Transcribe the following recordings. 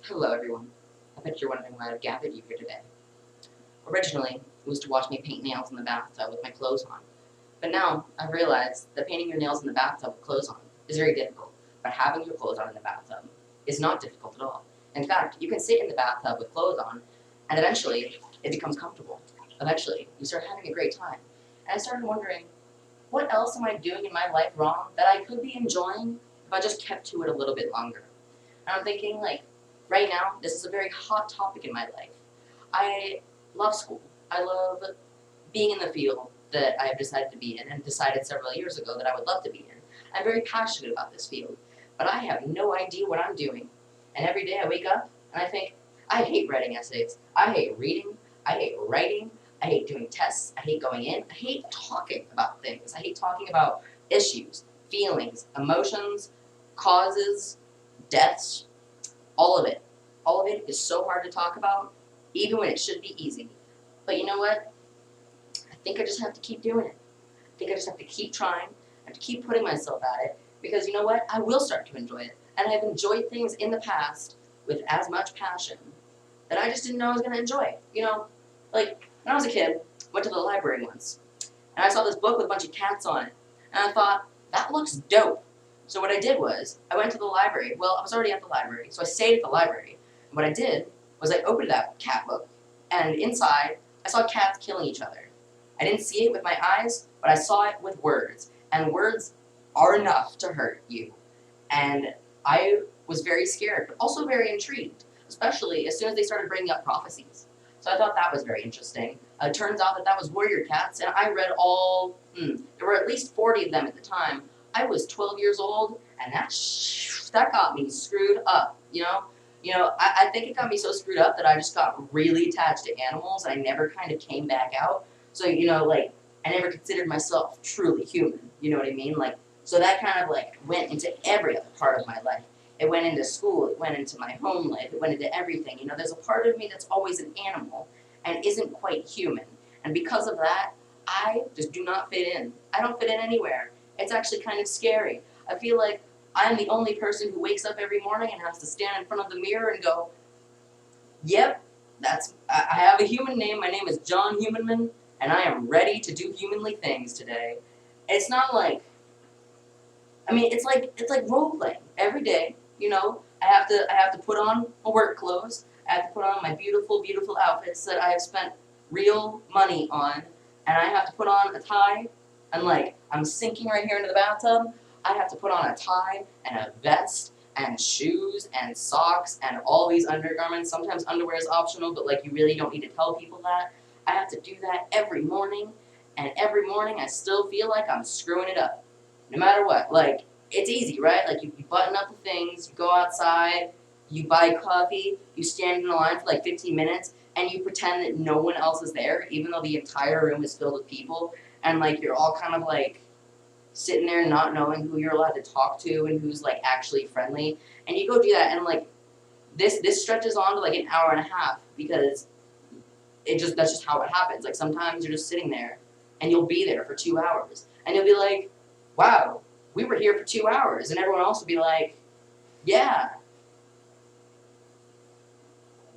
Hello everyone. I bet you're wondering why I've gathered you here today. Originally, it was to watch me paint nails in the bathtub with my clothes on. But now, I've realized that painting your nails in the bathtub with clothes on is very difficult, but having your clothes on in the bathtub is not difficult at all. In fact, you can sit in the bathtub with clothes on, and eventually, it becomes comfortable. Eventually, you start having a great time. And I started wondering, what else am I doing in my life wrong that I could be enjoying if I just kept to it a little bit longer? And I'm thinking, right now, this is a very hot topic in my life. I love school. I love being in the field that I've decided to be in and decided several years ago that I would love to be in. I'm very passionate about this field, but I have no idea what I'm doing. And every day I wake up and I think, I hate writing essays. I hate reading. I hate writing. I hate doing tests. I hate going in. I hate talking about things. I hate talking about issues, feelings, emotions, causes, deaths, all of it. All of it is so hard to talk about, even when it should be easy. But you know what? I think I just have to keep doing it. I think I just have to keep trying. I have to keep putting myself at it. Because you know what? I will start to enjoy it. And I've enjoyed things in the past with as much passion that I just didn't know I was going to enjoy. Like when I was a kid, I went to the library once. And I saw this book with a bunch of cats on it. And I thought, that looks dope. So what I did was, I went to the library. Well, I was already at the library, so I stayed at the library. And what I did was I opened that cat book, and inside, I saw cats killing each other. I didn't see it with my eyes, but I saw it with words. And words are enough to hurt you. And I was very scared, but also very intrigued, especially as soon as they started bringing up prophecies. So I thought that was very interesting. It turns out that was warrior cats, and I read there were at least 40 of them at the time. I was 12 years old, and that got me screwed up, I think it got me so screwed up that I just got really attached to animals, and I never kind of came back out. So, I never considered myself truly human, you know what I mean? So that kind of, went into every other part of my life. It went into school, it went into my home life, it went into everything. There's a part of me that's always an animal and isn't quite human. And because of that, I just do not fit in. I don't fit in anywhere. It's actually kind of scary. I feel like I'm the only person who wakes up every morning and has to stand in front of the mirror and go, yep, I have a human name. My name is John Humanman, and I am ready to do humanly things today. It's not like, it's like role playing every day. I have to put on my work clothes. I have to put on my beautiful, beautiful outfits that I have spent real money on, and I have to put on a tie. And I'm sinking right here into the bathtub. I have to put on a tie and a vest and shoes and socks and all these undergarments. Sometimes underwear is optional, but you really don't need to tell people that. I have to do that every morning, and every morning I still feel like I'm screwing it up. No matter what. It's easy, right? You button up the things, you go outside, you buy coffee, you stand in a line for 15 minutes, and you pretend that no one else is there, even though the entire room is filled with people, and you're all kind of sitting there not knowing who you're allowed to talk to and who's actually friendly. And you go do that, and this stretches on to an hour and a half, because that's just how it happens. Sometimes you're just sitting there and you'll be there for 2 hours and you'll be like, wow, we were here for 2 hours, and everyone else will be like, yeah,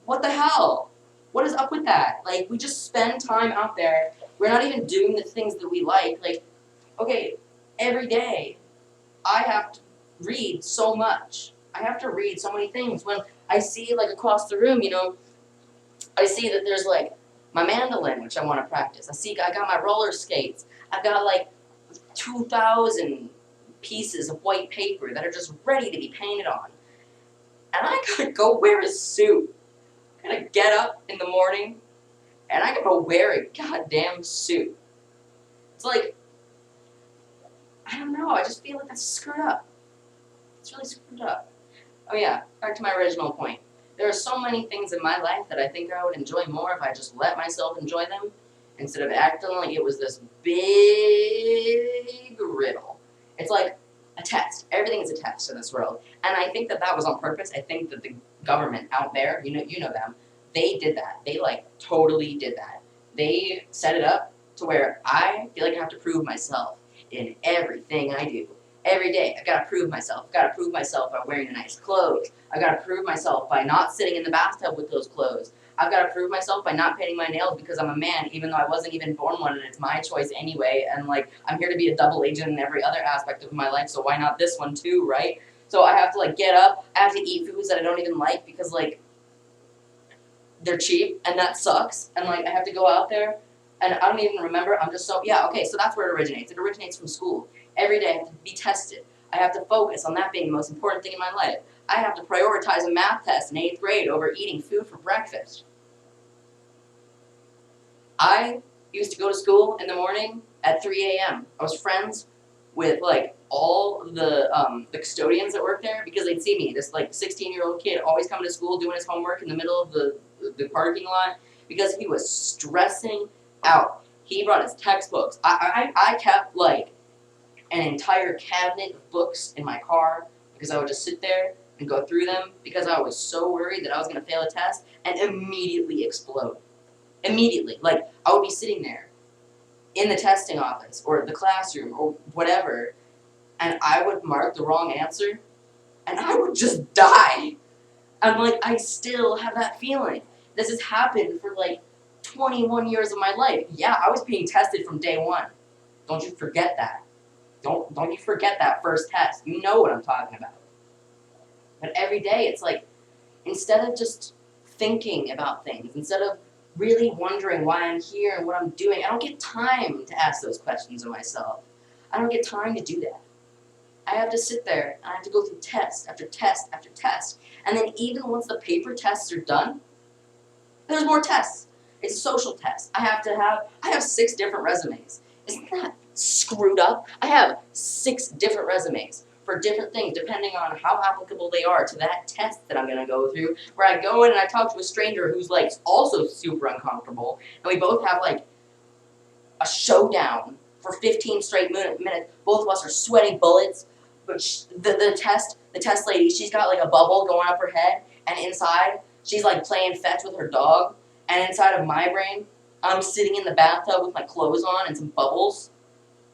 what the hell? What is up with that? We just spend time out there. We're not even doing the things that we like. Okay, every day I have to read so much. I have to read so many things. When I see across the room, I see that there's my mandolin, which I want to practice. I got my roller skates. I've got 2,000 pieces of white paper that are just ready to be painted on. And I gotta go wear a suit. I gotta get up in the morning and I gotta wear a goddamn suit. It's I don't know, I just feel like that's screwed up. It's really screwed up. Oh yeah, back to my original point. There are so many things in my life that I think I would enjoy more if I just let myself enjoy them, instead of acting like it was this big riddle. It's like a test. Everything is a test in this world. And I think that was on purpose. I think that the government out there, you know them, they did that. They totally did that. They set it up to where I feel like I have to prove myself in everything I do. Every day, I've got to prove myself. I've got to prove myself by wearing nice clothes. I've got to prove myself by not sitting in the bathtub with those clothes. I've got to prove myself by not painting my nails because I'm a man, even though I wasn't even born one, and it's my choice anyway. And like, I'm here to be a double agent in every other aspect of my life, so why not this one too, right? So I have to like get up. I have to eat foods that I don't even like because like they're cheap, and that sucks. And like, I have to go out there, and I don't even remember. I'm just so yeah. Okay, so that's where it originates. It originates from school. Every day I have to be tested. I have to focus on that being the most important thing in my life. I have to prioritize a math test in 8th grade over eating food for breakfast. I used to go to school in the morning at 3 a.m. I was friends with like all the custodians that worked there because they'd see me, this like 16-year-old kid always coming to school doing his homework in the middle of the parking lot because he was stressing out. He brought his textbooks. I kept like an entire cabinet of books in my car because I would just sit there and go through them because I was so worried that I was going to fail a test and immediately explode. Immediately. Like, I would be sitting there in the testing office or the classroom or whatever, and I would mark the wrong answer, and I would just die. I'm like, I still have that feeling. This has happened for like 21 years of my life. Yeah, I was being tested from day one. Don't you forget that. Don't you forget that first test. You know what I'm talking about. But every day it's like, instead of just thinking about things, instead of really wondering why I'm here and what I'm doing, I don't get time to ask those questions of myself. I don't get time to do that. I have to sit there and I have to go through test after test after test. And then even once the paper tests are done, there's more tests. It's a social test. I have 6 different resumes. Isn't that screwed up? I have 6 different resumes for different things depending on how applicable they are to that test that I'm going to go through, where I go in and I talk to a stranger who's like also super uncomfortable, and we both have like a showdown for 15 straight minutes. Both of us are sweating bullets, but the test lady, she's got like a bubble going up her head, and inside she's like playing fetch with her dog, and inside of my brain, I'm sitting in the bathtub with my clothes on and some bubbles,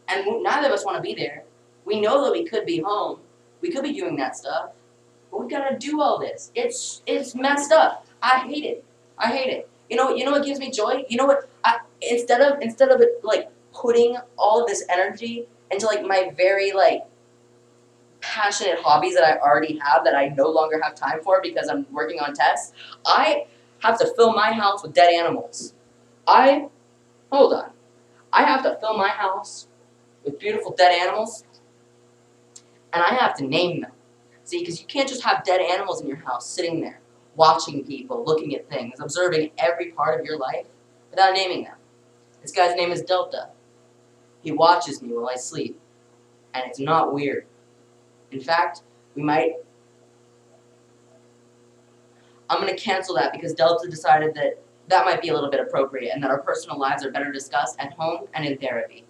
and neither of us want to be there. We know that we could be home. We could be doing that stuff, but we gotta do all this. It's messed up. I hate it. I hate it. You know what gives me joy? You know what? Instead of it like putting all of this energy into like my very like passionate hobbies that I already have that I no longer have time for because I'm working on tests, I have to fill my house with dead animals. Hold on. I have to fill my house with beautiful dead animals, and I have to name them. See, because you can't just have dead animals in your house sitting there, watching people, looking at things, observing every part of your life without naming them. This guy's name is Delta. He watches me while I sleep, and it's not weird. In fact, I'm going to cancel that because Delta decided that that might be a little bit appropriate and that our personal lives are better discussed at home and in therapy.